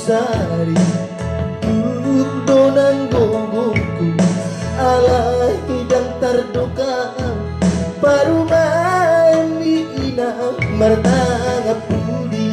sari donan gogongku alai dan terduka baru main di ina martanga pudi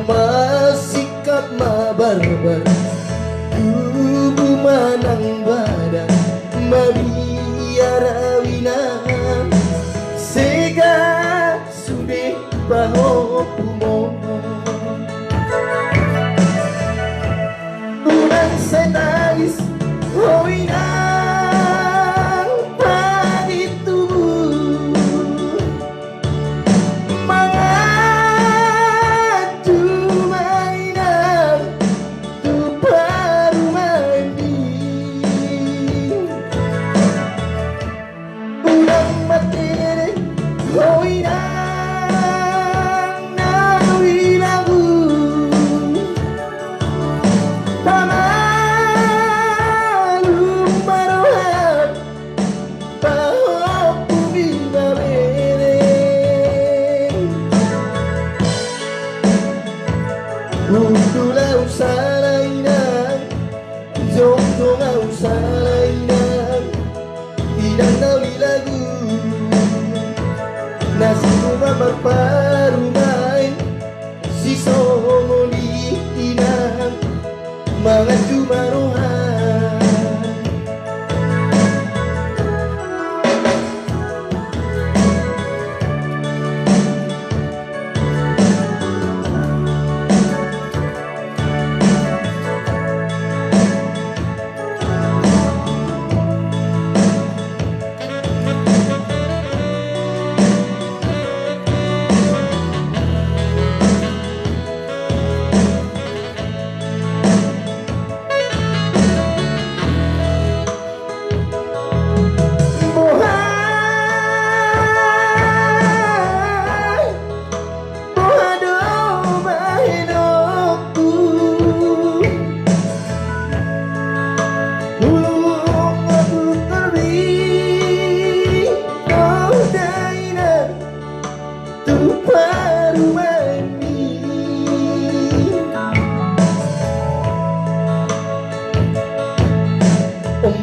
masikap mabarbar tubuh manang badan mabiara winan sega sude baho pumo bulan setangis hoinang pagi tubuh Utulah usalainan, jongtong usalainan, tidak tahu di lagu. Nasi rumah berparumai, si songo di inang, mengaju marohan.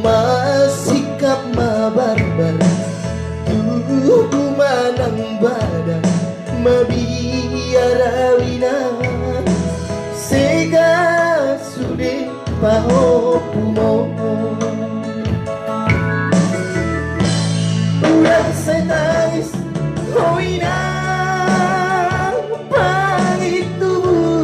Masikap mabarbar tubuh manang badan mabiara winan sega sude paho pumo ulang setangis hoinang pagi tubuh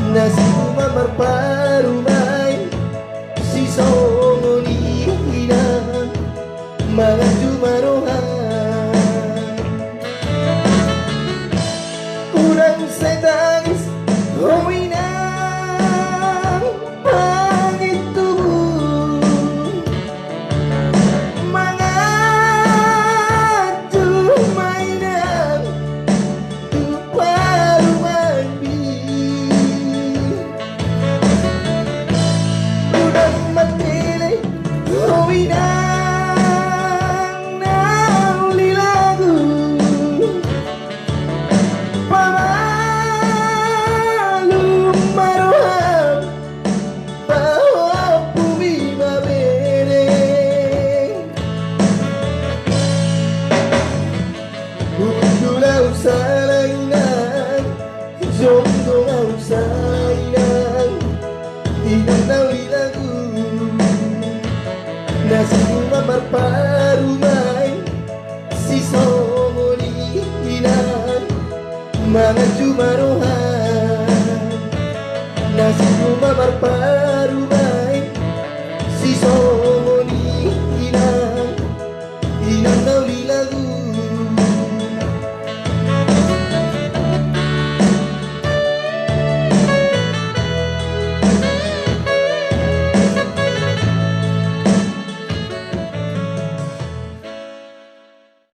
nasi rumah berparumai si songo di inang mengaju marohan urang setangis hoinang pagi tubuh mengaju mainan Mama salangan jomblo ang sayang tinanawi lagu nasi mamar parumay si somolinan mga jumarohan nasi mamar parumay si somolinan